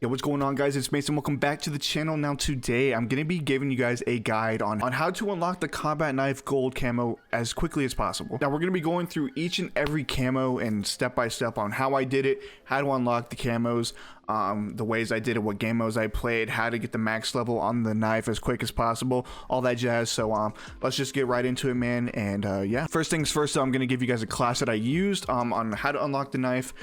Yo, what's going on, guys? It's Mason. Welcome back to the channel. Now today I'm going to be giving you guys a guide on how to unlock the combat knife gold camo as quickly as possible. Now we're going to be going through each and every camo and step by step on how I did it, how to unlock the camos, the ways I did it, what game modes I played, how to get the max level on the knife as quick as possible, all that jazz. So let's just get right into it, man. And yeah, first things first, I'm going to give you guys a class that I used on how to unlock the knife.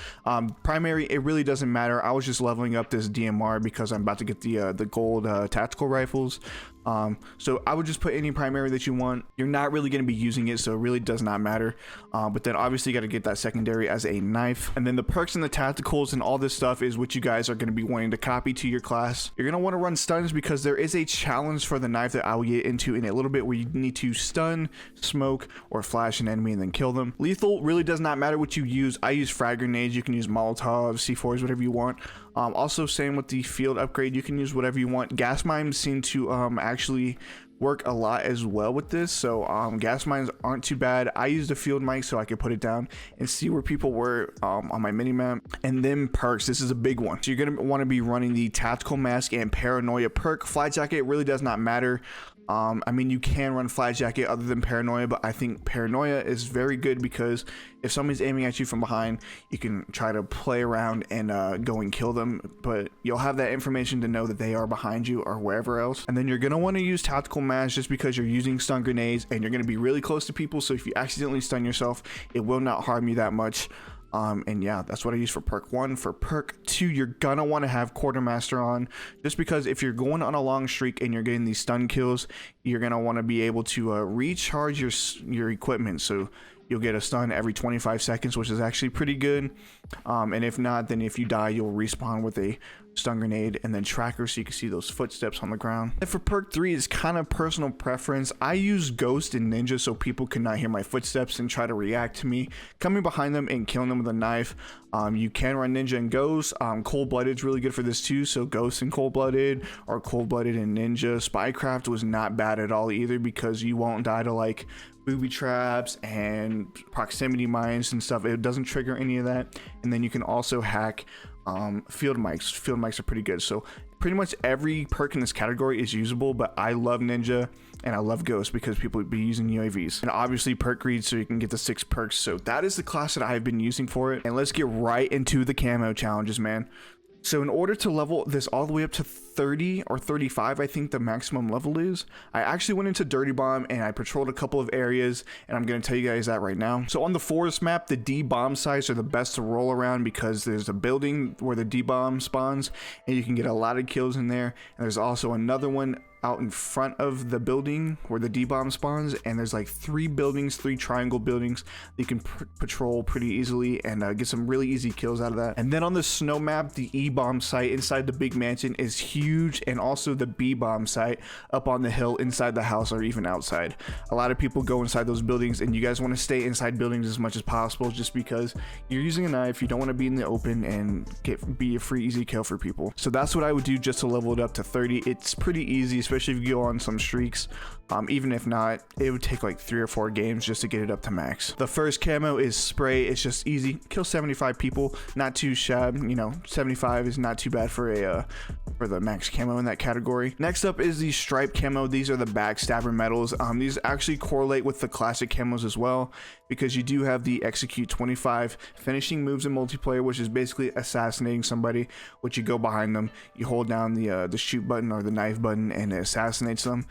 Primary, it really doesn't matter. I was just leveling up this DMR because I'm about to get the gold tactical rifles. So I would just put any primary that you want. You're not really going to be using it, so it really does not matter. But then obviously you got to get that secondary as a knife, and then the perks and the tacticals and all this stuff is what you guys are going to be wanting to copy to your class. You're going to want to run stuns because there is a challenge for the knife that I will get into in a little bit where you need to stun, smoke, or flash an enemy and then kill them. Lethal really does not matter what you use. I use frag grenades. You can use Molotovs, C4s, whatever you want. Also same with the field upgrade, you can use whatever you want. Gas mines seem to actually work a lot as well with this, so gas mines aren't too bad. I used a field mic so I could put it down and see where people were on my mini map. And then perks, this is a big one, so you're gonna want to be running the tactical mask and paranoia perk. Flight jacket really does not matter. I mean, you can run flight jacket other than paranoia, but I think paranoia is very good because if somebody's aiming at you from behind, you can try to play around and go and kill them, but you'll have that information to know that they are behind you or wherever else. And then you're going to want to use tactical mask just because you're using stun grenades and you're going to be really close to people, so if you accidentally stun yourself, it will not harm you that much. And yeah, that's what I use for perk 1. For perk 2, you're gonna want to have quartermaster on, just because if you're going on a long streak and you're getting these stun kills, you're gonna want to be able to recharge your equipment, so you'll get a stun every 25 seconds, which is actually pretty good. And if not, then if you die, you'll respawn with a stun grenade and then tracker, so you can see those footsteps on the ground. And for perk 3, it's kind of personal preference. I use ghost and ninja so people cannot hear my footsteps and try to react to me coming behind them and killing them with a knife. You can run ninja and ghost. Cold-blooded is really good for this too, so ghost and cold-blooded, or cold-blooded and ninja. Spycraft was not bad at all either because you won't die to like booby traps and proximity mines and stuff. It doesn't trigger any of that. And then you can also hack field mics. Field mics are pretty good, so pretty much every perk in this category is usable, but I love ninja and I love ghost because people would be using UAVs, and obviously perk greed so you can get the 6 perks. So that is the class that I've been using for it, and let's get right into the camo challenges, man. So in order to level this all the way up to 30 or 35, I think the maximum level is, I actually went into Dirty Bomb and I patrolled a couple of areas, and I'm going to tell you guys that right now. So on the forest map, the D bomb sites are the best to roll around because there's a building where the D bomb spawns and you can get a lot of kills in there. And there's also another one out in front of the building where the D-bomb spawns, and there's like 3 buildings, 3 triangle buildings that you can patrol pretty easily and get some really easy kills out of that. And then on the snow map, the E-bomb site inside the big mansion is huge, and also the B-bomb site up on the hill inside the house or even outside. A lot of people go inside those buildings, and you guys want to stay inside buildings as much as possible just because you're using a knife. You don't want to be in the open and be a free easy kill for people. So that's what I would do just to level it up to 30. It's pretty easy, especially if you go on some streaks. Even if not, it would take like 3 or 4 games just to get it up to max. The first camo is spray. It's just easy, kill 75 people, not too shabby, you know. 75 is not too bad for the max camo in that category. Next up is the stripe camo. These are the backstabber medals. These actually correlate with the classic camos as well, because you do have the execute 25 finishing moves in multiplayer, which is basically assassinating somebody, which you go behind them, you hold down the shoot button or the knife button, and it assassinates them.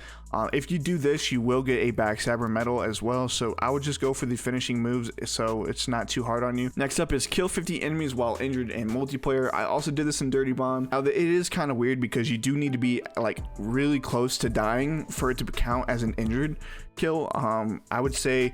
If you do this, you will get a backstabber medal as well, so I would just go for the finishing moves so it's not too hard on you. Next up is kill 50 enemies while injured in multiplayer. I also did this in Dirty Bomb. Now, it is kind of weird because you do need to be like really close to dying for it to count as an injured kill. I would say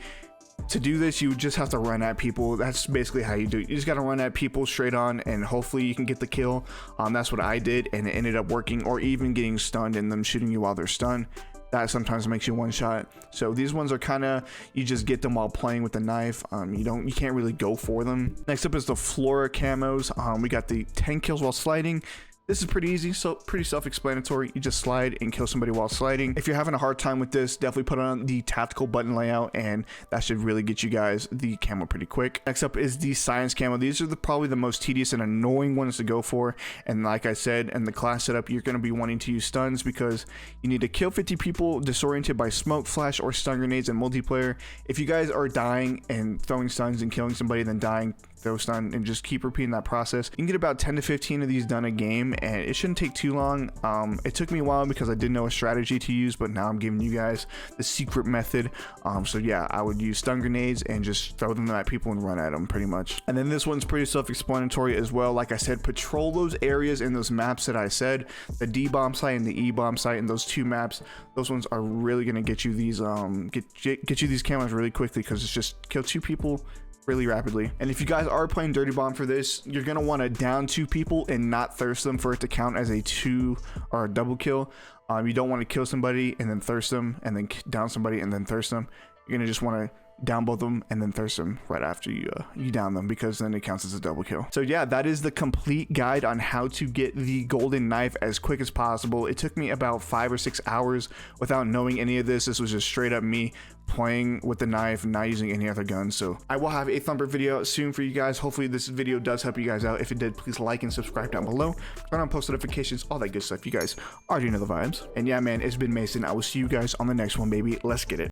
to do this, you just have to run at people. That's basically how you do it. You just got to run at people straight on, and hopefully you can get the kill. That's what I did, and it ended up working, or even getting stunned and them shooting you while they're stunned. That sometimes makes you one shot. So these ones are kind of, you just get them while playing with the knife. You can't really go for them. Next up is the Flora camos. We got the 10 kills while sliding, This is pretty easy, so pretty self-explanatory. You just slide and kill somebody while sliding. If you're having a hard time with this, definitely put on the tactical button layout, and that should really get you guys the camo pretty quick. Next up is the science camo. These are probably the most tedious and annoying ones to go for. And like I said, in the class setup, you're going to be wanting to use stuns because you need to kill 50 people disoriented by smoke, flash, or stun grenades in multiplayer. If you guys are dying and throwing stuns and killing somebody, then dying, throw stun, and just keep repeating that process, you can get about 10 to 15 of these done a game, and it shouldn't take too long. It took me a while because I didn't know a strategy to use, but now I'm giving you guys the secret method. So yeah, I would use stun grenades and just throw them at people and run at them pretty much. And then this one's pretty self-explanatory as well. Like I said, patrol those areas in those maps that I said, the D bomb site and the E bomb site, and those two maps. Those ones are really gonna get you these get you these camos really quickly, because it's just kill 2 people really rapidly. And if you guys are playing dirty bomb for this, you're gonna want to down 2 people and not thirst them for it to count as a 2 or a double kill. You don't want to kill somebody and then thirst them, and then down somebody and then thirst them. You're gonna just want to down both of them and then thirst them right after you down them, because then it counts as a double kill. So yeah, that is the complete guide on how to get the golden knife as quick as possible. It took me about 5 or 6 hours without knowing any of this. This was just straight up me playing with the knife, not using any other gun. So I will have a thumper video soon for you guys. Hopefully this video does help you guys out. If it did, please like and subscribe down below, turn on post notifications, all that good stuff. You guys already know the vibes. And yeah, man, it's been Mason. I will see you guys on the next one, baby. Let's get it.